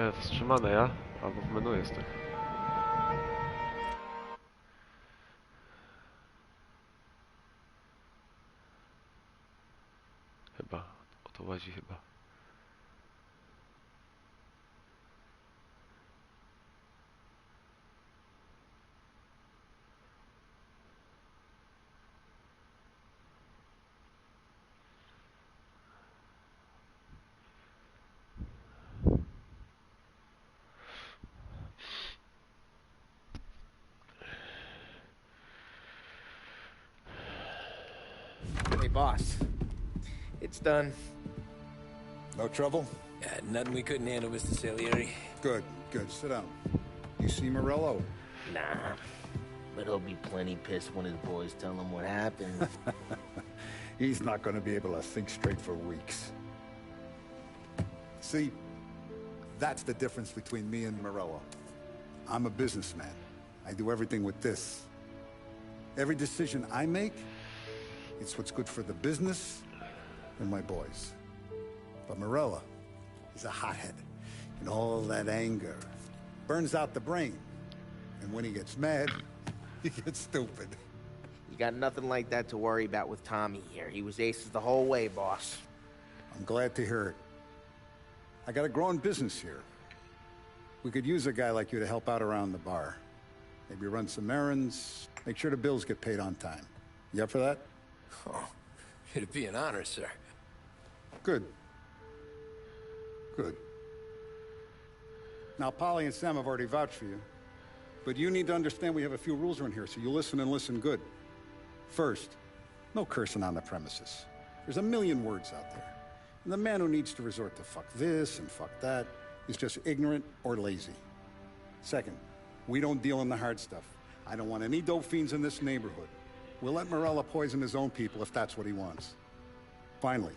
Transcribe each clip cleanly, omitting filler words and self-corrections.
Wstrzymane ja? Albo w menu jest tak. Chyba. O to chodzi chyba. Hey, boss. It's done. No trouble? Nothing we couldn't handle, Mr. Salieri. Good, good. Sit down. You see Morello? Nah, but he'll be plenty pissed when his boys tell him what happened. He's not going to be able to think straight for weeks. See, that's the difference between me and Morello. I'm a businessman. I do everything with this. Every decision I make, it's what's good for the business and my boys. But Morello, he's a hothead. And all that anger burns out the brain. And when he gets mad, he gets stupid. You got nothing like that to worry about with Tommy here. He was aces the whole way, boss. I'm glad to hear it. I got a growing business here. We could use a guy like you to help out around the bar. Maybe run some errands, make sure the bills get paid on time. You up for that? Oh, it'd be an honor, sir. Good. Good. Now, Polly and Sam have already vouched for you. But you need to understand we have a few rules around here, so you listen and listen good. First, no cursing on the premises. There's a million words out there. And the man who needs to resort to fuck this and fuck that is just ignorant or lazy. Second, we don't deal in the hard stuff. I don't want any dope fiends in this neighborhood. We'll let Morello poison his own people if that's what he wants. Finally,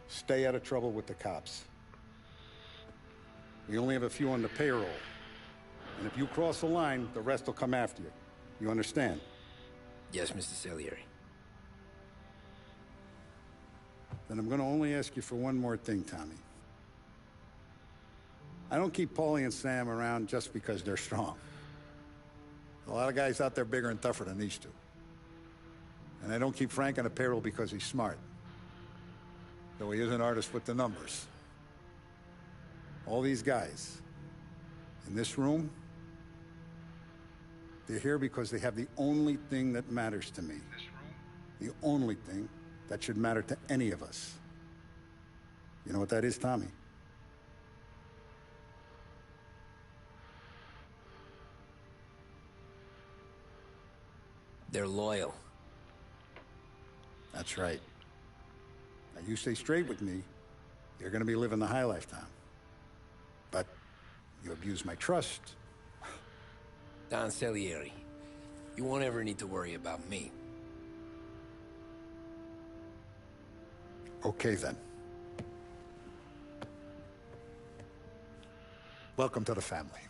stay out of trouble with the cops. We only have a few on the payroll. And if you cross the line, the rest will come after you. You understand? Yes, Mr. Salieri. Then I'm going to only ask you for one more thing, Tommy. I don't keep Paulie and Sam around just because they're strong. A lot of guys out there bigger and tougher than these two. And I don't keep Frank on the payroll because he's smart. Though he is an artist with the numbers. All these guys in this room, they're here because they have the only thing that matters to me. The only thing that should matter to any of us. You know what that is, Tommy? They're loyal. That's right. Now you stay straight with me, you're gonna be living the high lifetime. But you abuse my trust. Don Salieri, you won't ever need to worry about me. Okay, then. Welcome to the family.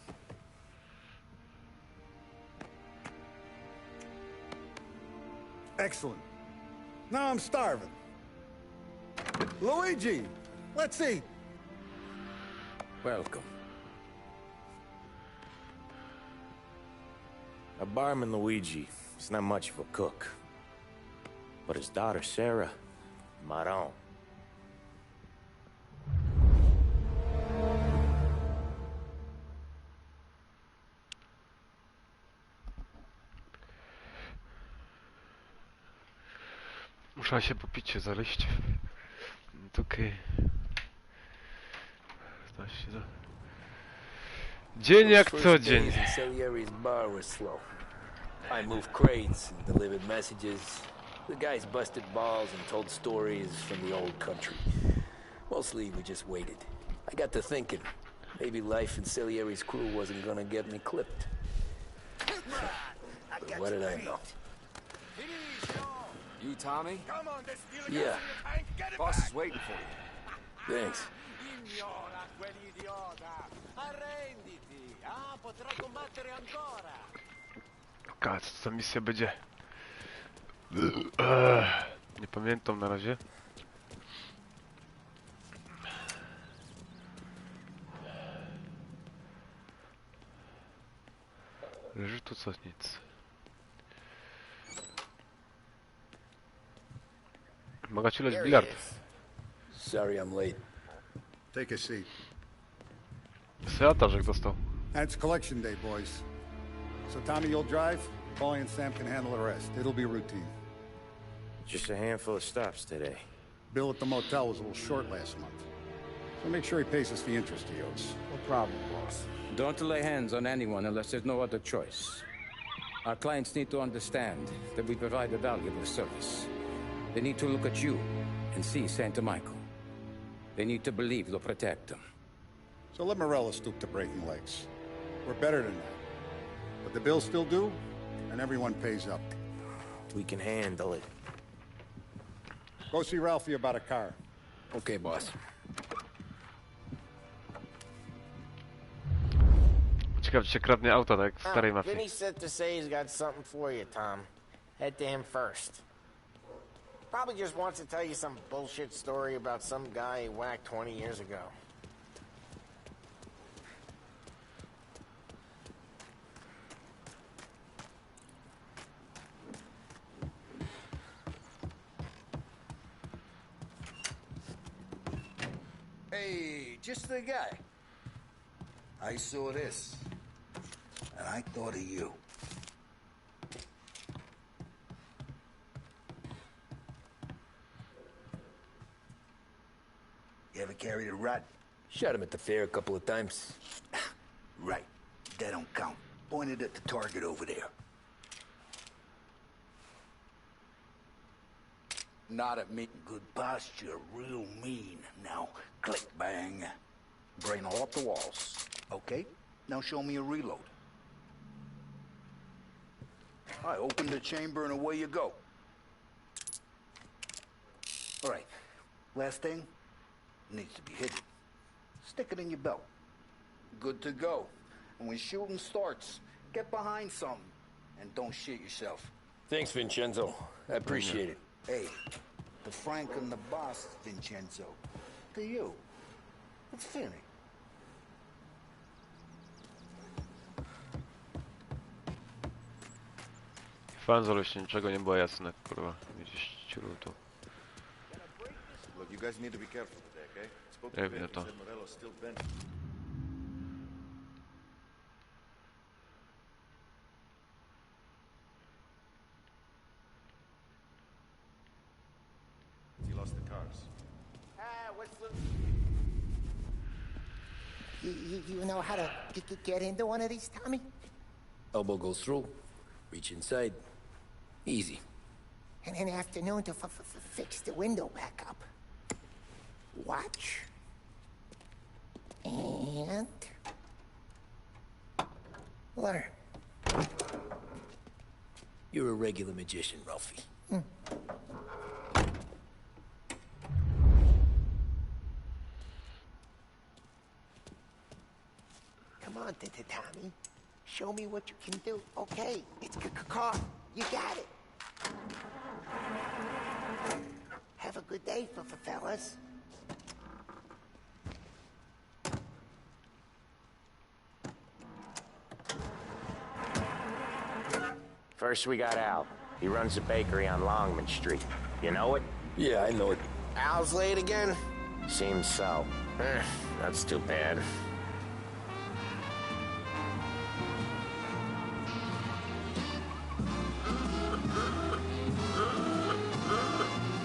Excellent. Now I'm starving. Luigi, let's eat. Welcome. A barman Luigi is not much of a cook. But his daughter Sarah, Maron. Muszę się po picie zaleść. To okej. Dzień jak co dzień. Salieri's bar was slow. I moved crates and delivered messages. The guys busted balls and told stories from the old country. Mostly we just waited. I got to thinking, maybe life in Salieri's crew wasn't gonna get me clipped. But what did I know? You, Tommy? Yeah, Boss is waiting for you. thanks. Co misja będzie? Nie pamiętam na razie. Leży tu co? Nic. Mogę ci leć Here he bilard. is. Sorry I'm late. Take a seat. Seatarzek dostał. And it's collection day, boys. So Tommy, you'll drive. Paulie and Sam can handle the rest. It'll be routine. Just a handful of stops today. Bill at the motel was a little short last month. So make sure he pays us the interest he owes. No problem, boss. Don't lay hands on anyone unless there's no other choice. Our clients need to understand that we provide a valuable service. They need to look at you and see Santa Michael. They need to believe you'll protect them. So let Morella stoop to breaking legs. We're better than that. But the bill's still due, and everyone pays up. We can handle it. Go see Ralphie about a car. Okay, boss. Ciekawe, czy się kradnie auta, tak jak w starej mafii. Vinny said to say he's got something for you, Tom. Head to him first. Probably just wants to tell you some bullshit story about some guy he whacked 20 years ago. Hey, just the guy. I saw this, and I thought of you. You ever carried a rat? Shot him at the fair a couple of times. Right. That don't count. Pointed at the target over there. Not at me. Good posture, real mean. Now, click, bang. Brain all up the walls. Okay? Now show me a reload. I open the chamber and away you go. All right. Last thing. Needs to be hidden. Stick it in your belt. Good to go. And when shooting starts, get behind something. And don't shit yourself. Thanks, Vincenzo. I appreciate it. Hey, to Frank and the boss, Vincenzo. To you. It's Finny. Fanzol jeszcze niczego nie było jasne, kurwa. Gdzieś ciulu tu. Look, you guys need to be careful today, okay? Spoke to Ja Vince, wiem to. said Morello's still bent. He lost the cars. What's the... You know how to get into one of these, Tommy? Elbow goes through. Reach inside. Easy. And an afternoon to fix the window back up. Watch. And... learn. You're a regular magician, Ralphie. Come on, Tommy. Show me what you can do. Okay, it's car. You got it. Have a good day, fellas. First we got Al. He runs a bakery on Longman Street. You know it? Yeah, I know it. Al's late again? Seems so. That's too bad.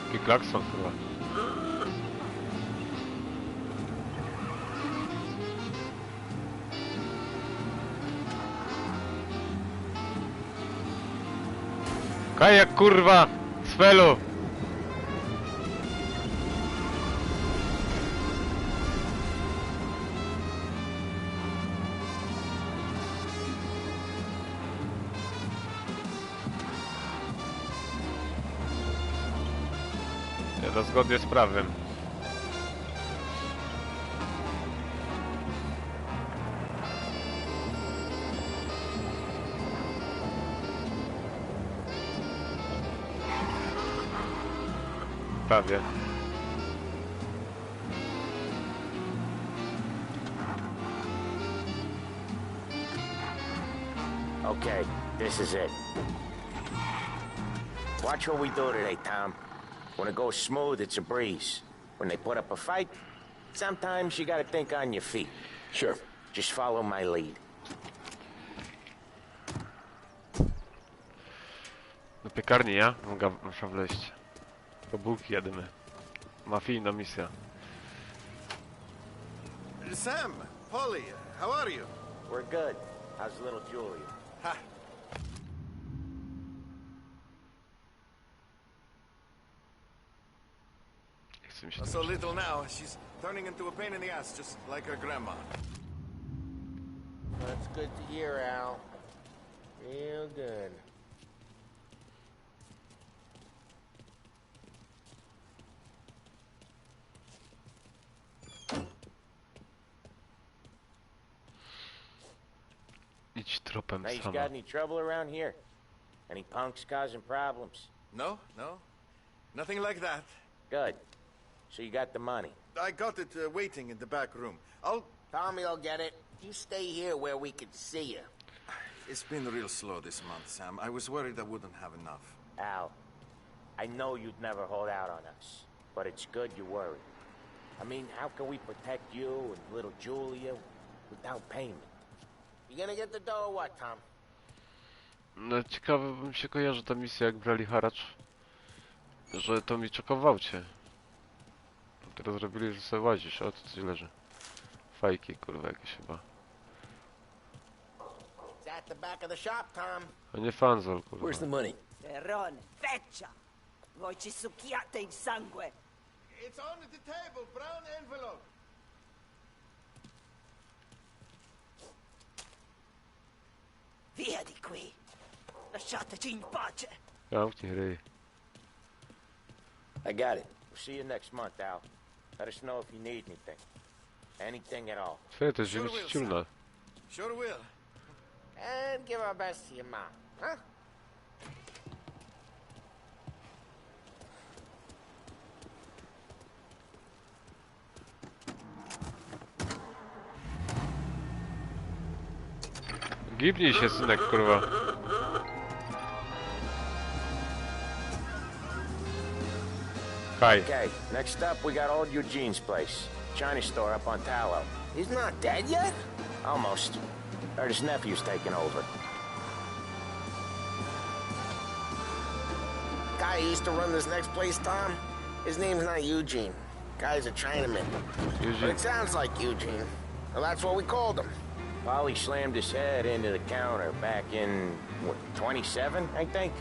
Taki klakson, kurwa. Kajak, kurwa! Z felu! To zgodnie z prawem. Prawie. Okay, this is it. Watch what we do today, Tom. When it goes smooth, it's a breeze. When they put up a fight, sometimes you gotta think on your feet. Sure. Just follow my lead. Do piekarni, ja? Muszę wleźć. Po bułki jademy. Mafijna misja. Sam, Polly, how are you? We're good. How's little Julia? Ha. Chce mi się So little now, she's turning into a pain in the ass, just like her grandma. That's good to hear, Al. Real good. Idź tropem Now, you sama. got any trouble around here? Any punks causing problems? No, no, nothing like that. Good. So you got the money. I got it waiting in the back room. Tommy will get it. You stay here where we can see you. It's been real slow this month, Sam. I was worried I wouldn't have enough. Al, I know you'd never hold out on us, but it's good you worry. I mean, how can we protect you and little Julia without payment? You gonna get the dough or what, Tom? No ciekawe, bym się kojarzy ta misja, jak brali haracz. Że to mi czekował cię. Teraz zrobili, że sobie łazisz, o to coś leży. Fajki, kurwa, jakieś chyba. It's at the back of the shop, Tom. A nie fanzol, kurwa. Where's the money? Perone, feccia! Voi ci succhiate il sangue! It's on the table, brown envelope. Via di qui! Lasciateci in pace! Zamknij ryj. I got it. We'll see you next month, Al. Let us know if you need anything. Anything at all. Twoje to jest Sure ziemia will, ciulna. Sure will. And give our best to your mom, huh? Gibnij się, synek, kurwa. Kaj. Okay, next up we got old Eugene's place. China store up on Tallow. He's not dead yet? Almost. Heard his nephew's taking over. Guy who used to run this next place, Tom? His name's not Eugene. Guy's a Chinaman. But Eugene. it sounds like Eugene. Well, that's what we called him. Polly slammed his head into the counter back in, what, 27, I think?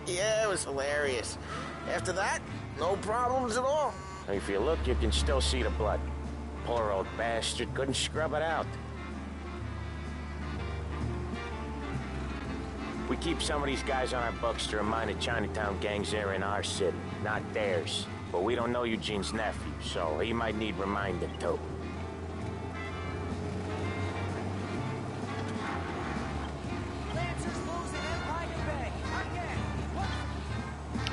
Yeah, it was hilarious. After that, no problems at all. If you look, you can still see the blood. Poor old bastard couldn't scrub it out. We keep some of these guys on our books to remind the Chinatown gangs they're in our city, not theirs. But we don't know Eugene's nephew, so he might need reminding too.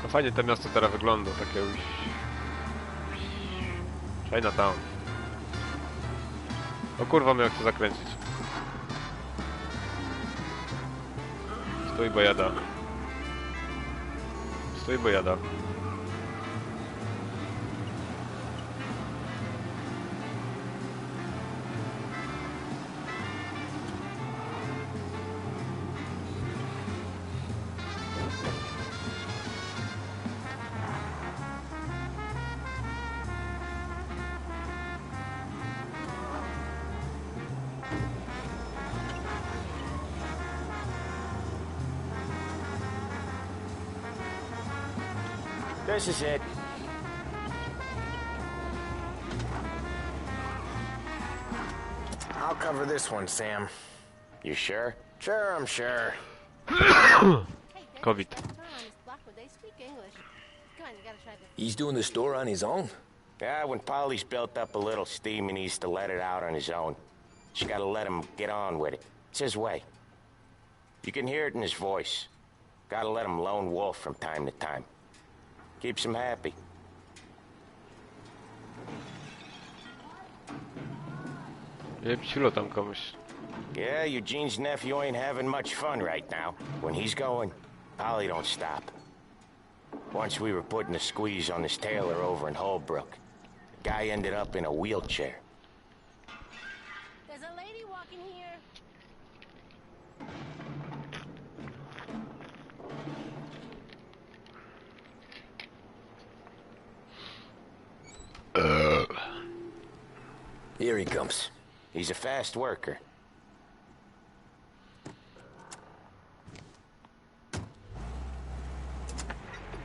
No fajnie to miasto teraz wygląda, takie już... Chinatown. O kurwa, mnie chce zakręcić. Stój, bo jada. Stój, bo jada. This is it. I'll cover this one, Sam. You sure? Sure, I'm sure. COVID. He's doing the store on his own? Yeah, when Polly's built up a little steam, he needs to let it out on his own. Just gotta let him get on with it. It's his way. You can hear it in his voice. Gotta let him lone wolf from time to time. Keeps him happy. Nie psilo tam komuś. Yeah, Eugene's nephew ain't having much fun right now. When he's going, Polly don't stop. Once we were putting a squeeze on this tailor over in Holbrook. The guy ended up in a wheelchair. There's a lady walking here. Here he comes. He's a fast worker.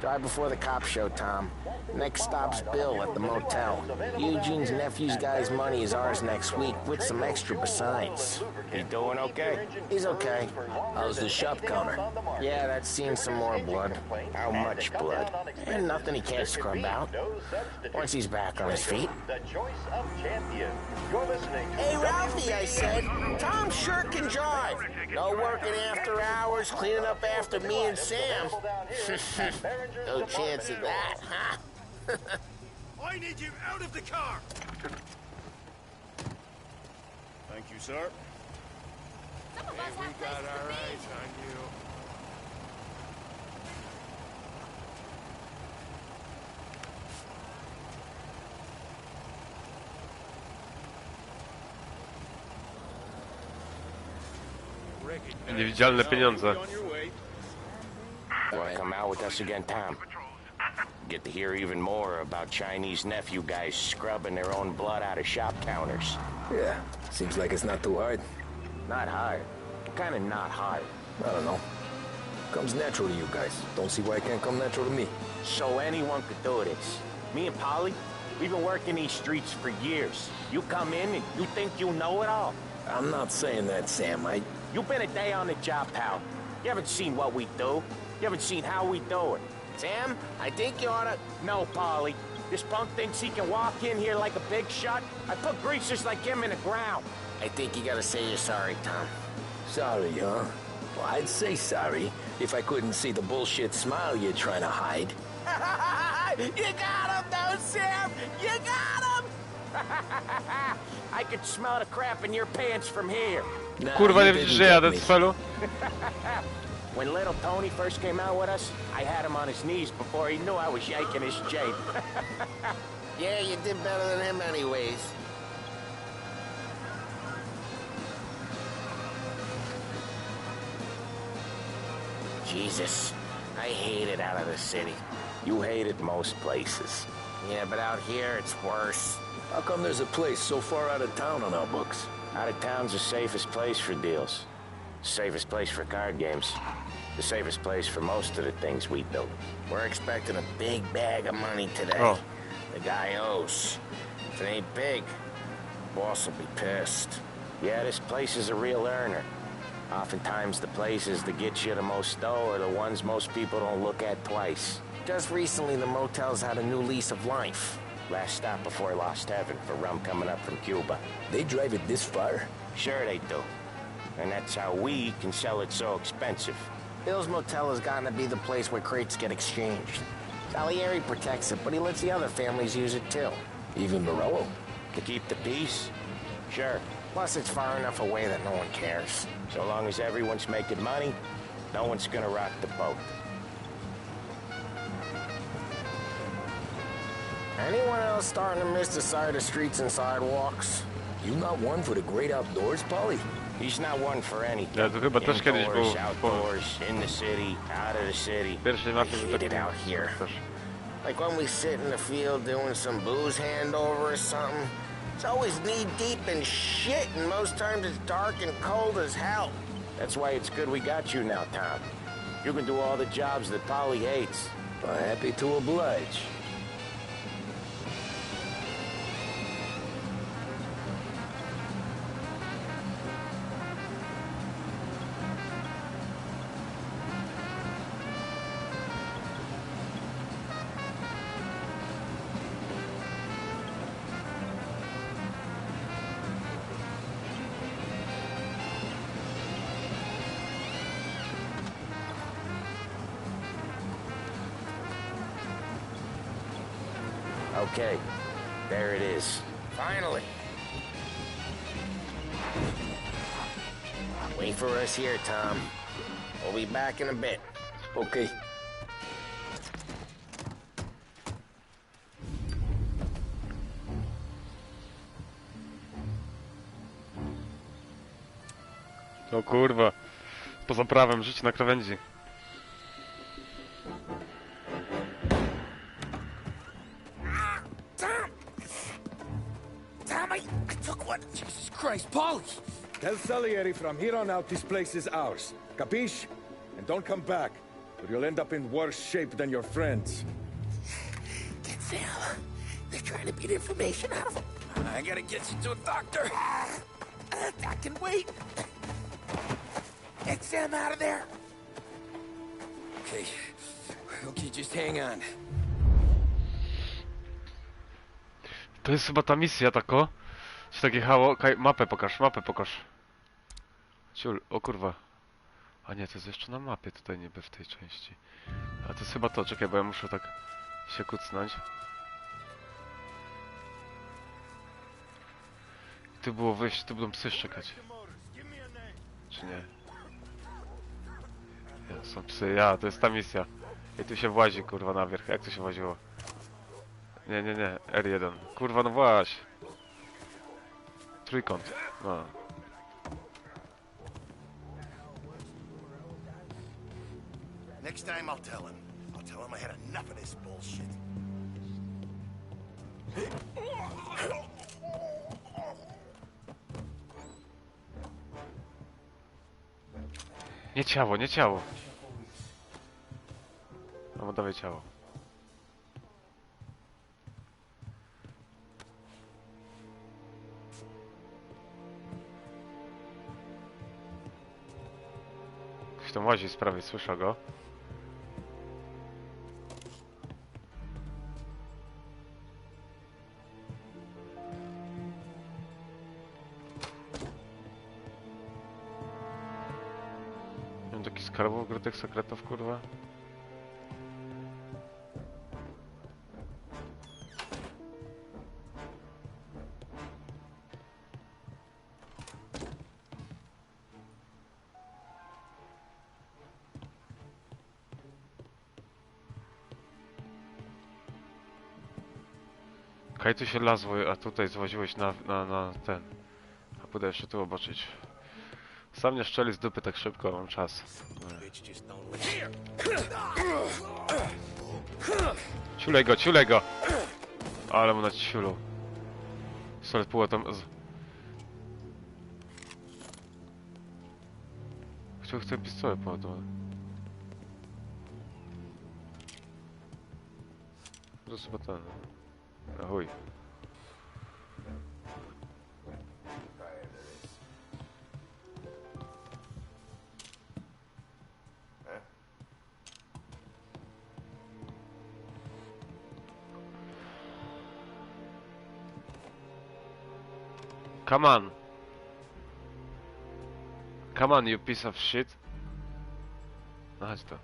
Drive before the cops show, Tom. Next stop's Bill at the motel. Eugene's nephew's guy's money is ours next week, with some extra besides. He doing okay? He's okay. How's the shop counter? Yeah, that's seen some more blood. How much blood? And nothing he can't scrub out. Once he's back on his feet. Hey, Ralphie, I said. Tom sure can drive. No working after hours, cleaning up after me and Sam. No chance of that, huh? I need you out of the car! Thank you, sir. Some of us have places got to our be. eyes on you. Niewidzialne pieniądze. Want to come out with us again, Tom? Get to hear even more about Chinese nephew guys scrubbing their own blood out of shop counters. Yeah, seems like it's not too hard. Not hard. Kind of not hard. I don't know. Comes natural to you guys. Don't see why it can't come natural to me. So anyone could do this. Me and Polly, we've been working these streets for years. You come in and you think you know it all. I'm not saying that, Sam. You've been a day on the job, pal. You haven't seen what we do. You haven't seen how we do it. Sam, I think you oughta... No, Polly. This punk thinks he can walk in here like a big shot. I put greasers like him in the ground. I think you gotta say you're sorry, Tom. Sorry, huh? Well, I'd say sorry if I couldn't see the bullshit smile you're trying to hide. You got him, though, Sam! You got him! I could smell the crap in your pants from here. Nah, Kurwa, nie you widzisz, didn't że get jadę me. z felu? When little Tony first came out with us, I had him on his knees before he knew I was yanking his chain. Yeah, you did better than him anyways. Jesus, I hate it out of the city. You hate it most places. Yeah, but out here it's worse. How come there's a place so far out of town on our books? Out of town's the safest place for deals. Safest place for card games. The safest place for most of the things we do. We're expecting a big bag of money today. Oh. The guy owes. If it ain't big, boss will be pissed. Yeah, this place is a real earner. Oftentimes the places that get you the most dough are the ones most people don't look at twice. Just recently the motel's had a new lease of life. Last stop before Lost Heaven for rum coming up from Cuba. They drive it this far? Sure they do. And that's how we can sell it so expensive. Bill's Motel has gotten to be the place where crates get exchanged. Salieri protects it, but he lets the other families use it too. Even Morello? To keep the peace? Sure. Plus it's far enough away that no one cares. So long as everyone's making money, no one's gonna rock the boat. Anyone else starting to miss the side of streets and sidewalks? You not one for the great outdoors, Polly? He's not one for anything. Ja, to chyba też kiedyś Indoors, było. outdoors, in the city, out of the city. Pierwszej I mafii hate był it taki... out here. Też. Like when we sit in the field doing some booze handover or something. It's always knee-deep in shit, and most times it's dark and cold as hell. That's why it's good we got you now, Tom. You can do all the jobs that Polly hates. Happy to oblige. Okay, there it is. Finally. Wait for us here, Tom. We'll be back in a bit. Okay. O kurwa. Poza prawem, życie na krawędzi. Tom, I took one. Jesus Christ, Paulie! Tell Salieri from here on out this place is ours. Capiche? And don't come back, or you'll end up in worse shape than your friends. Get Sam. They're trying to beat information out of him. I gotta get you to a doctor. I can wait. Get Sam out of there. Okay. Okay, just hang on. To jest chyba ta misja, tako? Czy takie hało... Mapę pokaż, mapę pokaż. Ciul, o kurwa. A nie, to jest jeszcze na mapie tutaj, niby w tej części. A to jest chyba to, czekaj, bo ja muszę tak się kucnąć. I tu było wyjść, tu będą psy szczekać. Czy nie? Ja, są psy, to jest ta misja. I tu się włazi, kurwa, na wierzch. Jak to się właziło? Nie, R1. Kurwa, no właśnie. Trójkąt. No. Next time I'll tell him. I'll tell him I had enough of this bullshit. Nie ciało, nie ciało. No, dawaj ciało. Ktoś tam łazi z prawej, słyszę go. Mam taki skarbów ukrytych sekretów, kurwa. Kaj tu się lazło, a tutaj złaziłeś na ten. A pójdę jeszcze tu zobaczyć. Sam nie szczeli z dupy tak szybko, mam czas. Ciulej go! Ale mu na ciulu. Pistolet pół tam... Chcę pistolet pół tam. To jest chyba ten. Ahoj. Come on. Come on, you piece of shit. No chodź to.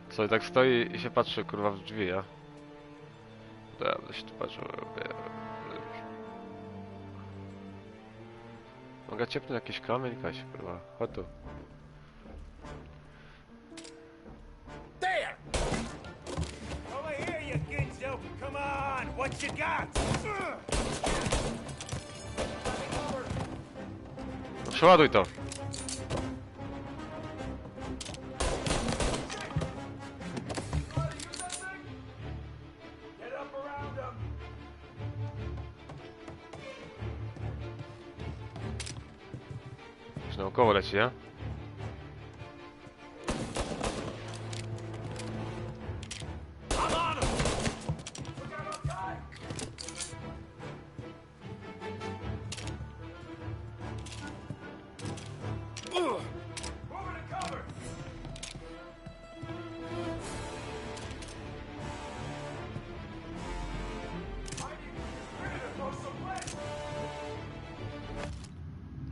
Co, i tak stoi i się patrzy, kurwa, w drzwi, ja? Będę się tu patrzył. Mogę ciepnąć jakiś kamień, Kaś, kurwa. Chodź tu. There! Over here, you ginzo! Come on! What you got? Przeładuj to. Już naokoło leci, ja?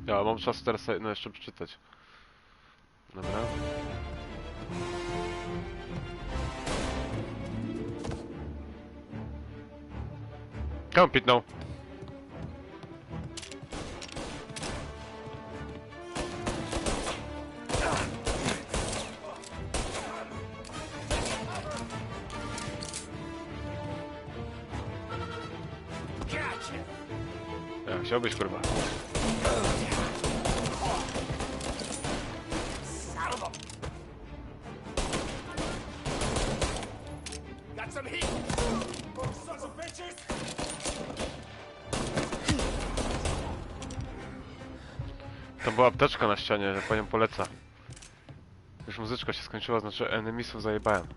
Ja mam czas teraz sobie, no jeszcze przeczytać. Dobra. Kam pitnął. Musiałbyś, kurwa. Got some heat. Sons of bitches. To była apteczka na ścianie, że po nią poleca. Już muzyczka się skończyła, znaczy enemisów zajebałem.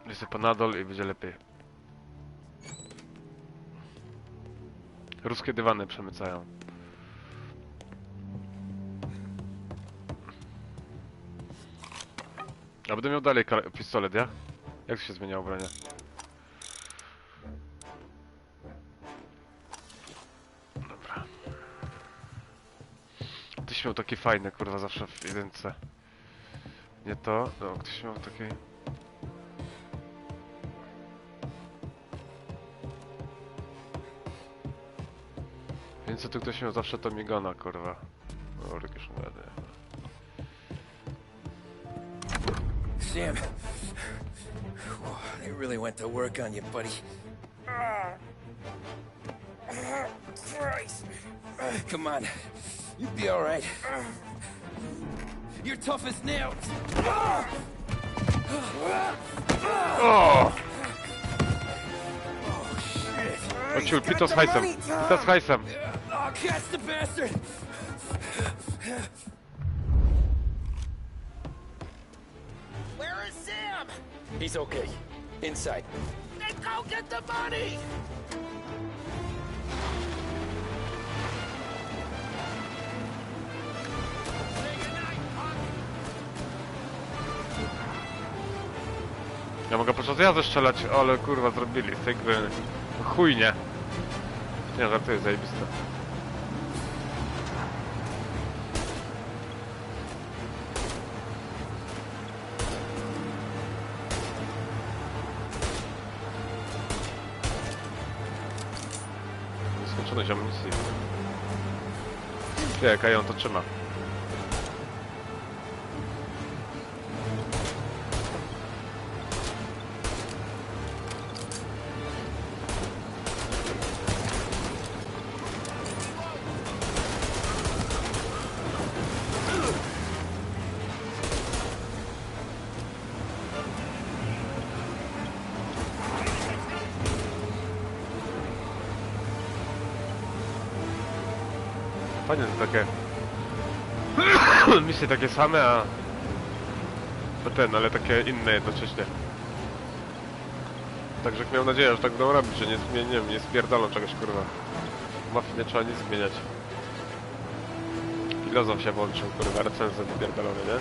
Jest ponadol i będzie lepiej. Ruskie dywany przemycają. A będę miał dalej pistolet, ja? Jak to się zmieniało bronie? Dobra. Ktoś miał taki fajny, kurwa, zawsze w jedynce. Nie to, no, ktoś miał taki... Więc co tu ktoś miał zawsze to migana, kurwa. O, jakieś nady. Sam, they really went to work on you, buddy. Christ. Come on, you'll be all right. You're tough as nails. O! O ciul, pito z hajsem. Pito z hajsem. Oh, catch the bastard! Where is Sam? He's okay. Inside. Then go get the money! Ja mogę podczas jazdy strzelać, ale kurwa zrobili z tej gry. Chuj nie. Nie, żartuję, zajebiste. Skończoność amunicji. Jak ją to trzyma. Fajne to takie misje takie same, a ale takie inne jednocześnie. Także miał nadzieję, że tak będą robić, że nie spierdolą czegoś, kurwa. W Mafii nie trzeba nic zmieniać. Filozof się włączył, kurwa, recenzent pierdolony, nie?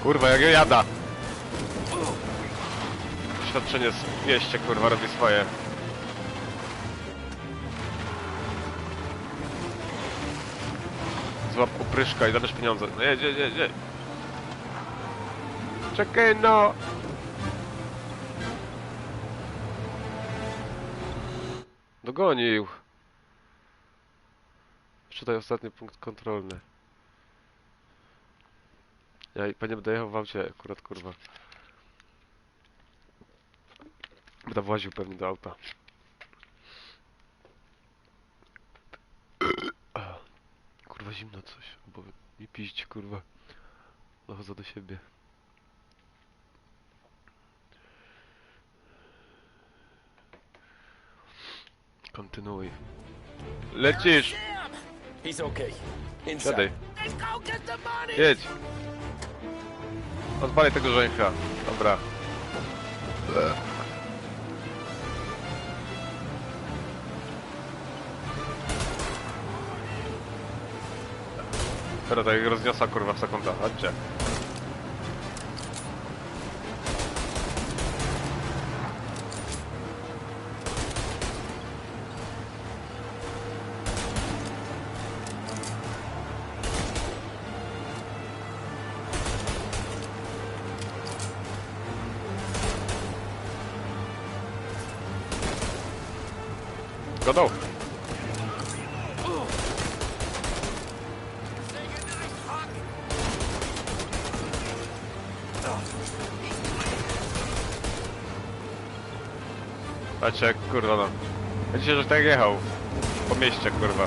Kurwa, jak ja jada! Doświadczenie z 200, kurwa, robi swoje. Złap upryszka i zabierz pieniądze. No jedź. Czekaj, no! Dogonił! Czytaj ostatni punkt kontrolny. Ja i pewnie będę jechał w aucie akurat, kurwa. Będę właził pewnie do auta. Kurwa, zimno coś, bo mi piść, kurwa. Dochodzę do siebie. Kontynuuj. Lecisz! He's okay. Siadaj. Inside. Then go get the money! Jedź! Odpalaj tego żońcha. Dobra. Teraz tak rozniosła, kurwa, w sekundę. Chodźcie. Godą! Patrzcie jak kurwa no. Wiecie, że tak jechał. Po mieście kurwa.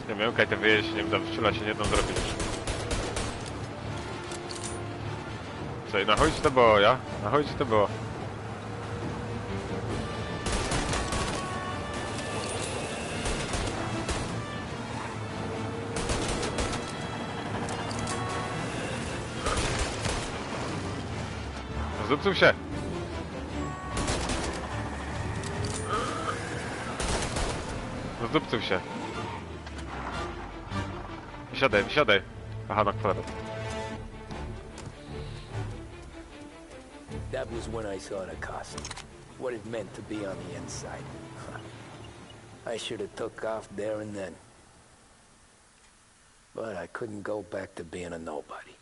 Nie wiem, kaj te wyjeźdź, nie wiem, w ciula się nie jedną zrobić. Co, i na chodź to było, ja? Na chodź to było. Zepsuł się! Zdupcył się. Wysiadaj, wysiadaj. Aha, na kwadratu. That was when I saw the cost. What it meant to be on the inside. I should have took off there and then. But I couldn't go back to being a nobody.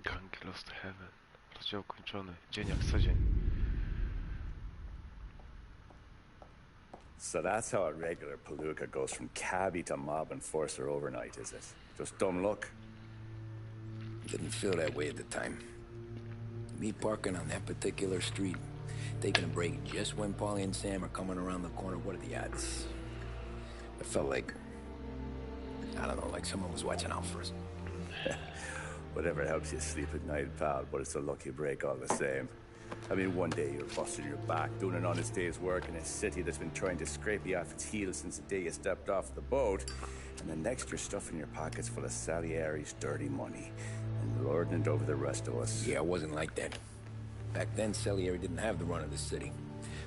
Gangi Lost Heaven. Rozdział kończony. Dzień jak co dzień. So that's how a regular palooka goes from cabbie to mob enforcer overnight, is it? Just dumb luck? Didn't feel that way at the time. Me parking on that particular street, taking a break just when Paulie and Sam are coming around the corner, what are the odds? It felt like, I don't know, like someone was watching out for us. Whatever helps you sleep at night, pal, but it's a lucky break all the same. I mean, one day you're busting your back, doing an honest day's work in a city that's been trying to scrape you off its heels since the day you stepped off the boat, and the next you're stuffing your pockets full of Salieri's dirty money and lording it over the rest of us. Yeah, it wasn't like that. Back then, Salieri didn't have the run of the city.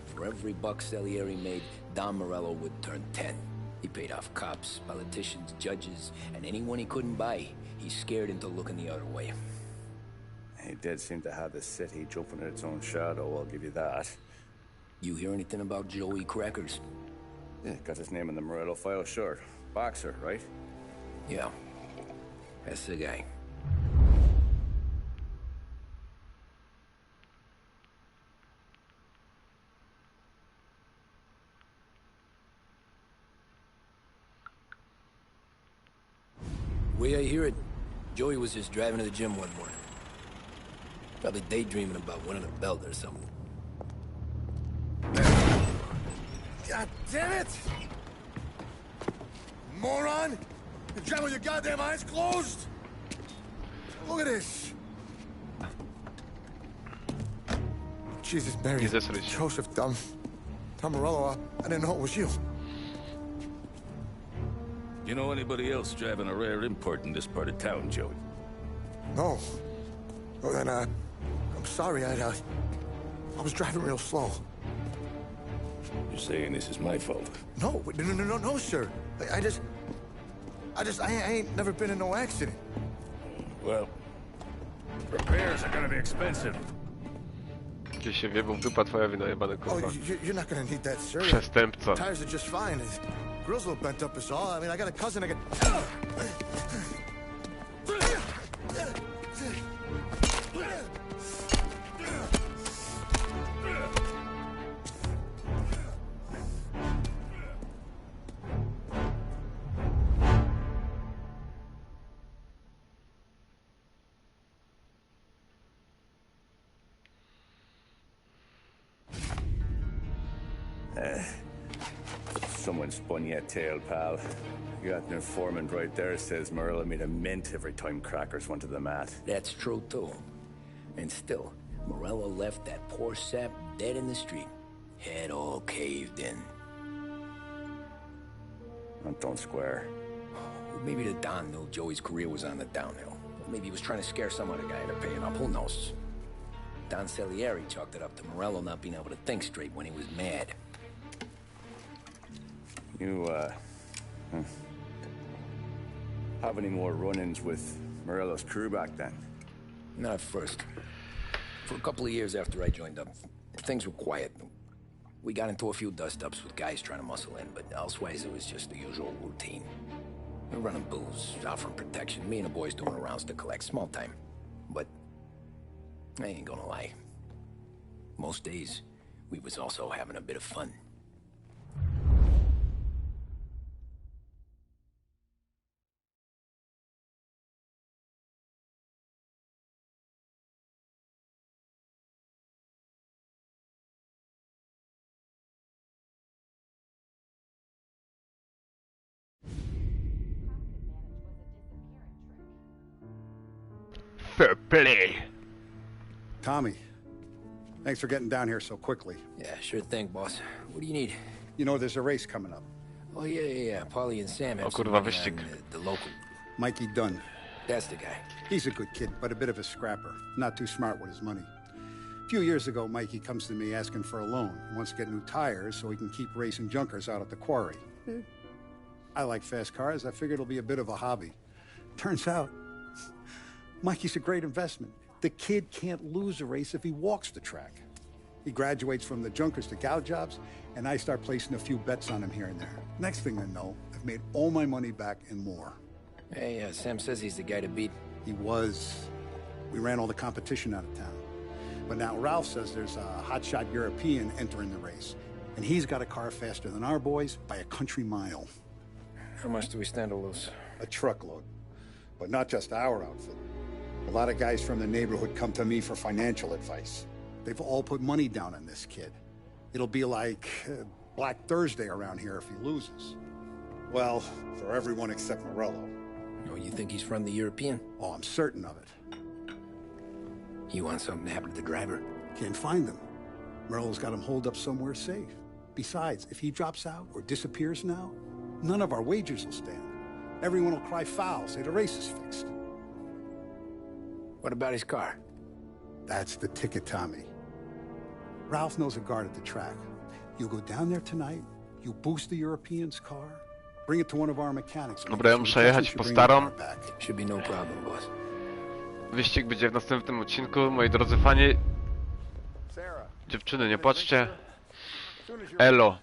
For every buck Salieri made, Don Morello would turn 10. He paid off cops, politicians, judges, and anyone he couldn't buy, he scared into looking the other way. He did seem to have the city jumping at its own shadow, I'll give you that. You hear anything about Joey Crackers? Yeah, got his name in the Morello file, sure. Boxer, right? Yeah, that's the guy. Way I hear it, Joey was just driving to the gym one morning. Probably daydreaming about winning a belt or something. God damn it! Moron! You're driving with your goddamn eyes closed? Look at this! Jesus, Mary. Joseph, Tom Morello, I didn't know it was you. You know anybody else driving a rare import in this part of town, Joey? No. Well, then, I'm sorry, I was driving real slow. You're saying this is my fault? No, no, sir. I ain't never been in no accident. Well, repairs are gonna be expensive. Gdzieś się wiewał w dupa twoja wina, jebany Oh, kurwa. you're not gonna need that, sir. Przestępca. Tires are just fine. His grill's a little bent up is all. I mean, I got a cousin I can... Someone spun you a tale, pal. You got an informant right there says Morello made a mint every time Crackers went to the mat. That's true, too. And still, Morello left that poor sap dead in the street. Head all caved in. Don't square. Maybe the Don knew Joey's career was on the downhill. Maybe he was trying to scare some other guy into paying up. Who knows? Don Salieri chalked it up to Morello not being able to think straight when he was mad. You, have any more run-ins with Morello's crew back then? Not at first. For a couple of years after I joined up, things were quiet. We got into a few dust-ups with guys trying to muscle in, but elsewise it was just the usual routine. We're running booze, offering protection, me and the boys doing rounds to collect, small time. But I ain't gonna lie. Most days, we was also having a bit of fun. Fair play. Tommy, thanks for getting down here so quickly. Yeah, sure thing, boss. What do you need? You know, there's a race coming up. Oh, yeah. Polly and Sam have O kurwa, somebody wyścig. on the local. Mikey Dunn. That's the guy. He's a good kid, but a bit of a scrapper. Not too smart with his money. A few years ago, Mikey comes to me asking for a loan. He wants to get new tires so he can keep racing junkers out at the quarry. I like fast cars. I figured it'll be a bit of a hobby. Turns out, Mikey's a great investment. The kid can't lose a race if he walks the track. He graduates from the junkers to gal jobs, and I start placing a few bets on him here and there. Next thing I know, I've made all my money back and more. Hey, Sam says he's the guy to beat. He was. We ran all the competition out of town. But now Ralph says there's a hotshot European entering the race, and he's got a car faster than our boys by a country mile. How much do we stand to lose? A truckload. But not just our outfit. A lot of guys from the neighborhood come to me for financial advice. They've all put money down on this kid. It'll be like Black Thursday around here if he loses. Well, for everyone except Morello. Oh, you think he's from the European? Oh, I'm certain of it. You want something to happen to the driver? Can't find him. Morello's got him holed up somewhere safe. Besides, if he drops out or disappears now, none of our wagers will stand. Everyone will cry foul, say the race is fixed. What about his car? That's the ticket, Tommy. Ralph knows a guard at the track. You go down there tonight, you boost the European's car, bring it to one of our mechanics. Dobra, ja muszę jechać po starą. Should be no problem, boss. Wyścig będzie w następnym odcinku, moi drodzy fani. Dziewczyny, nie płaczcie. Elo.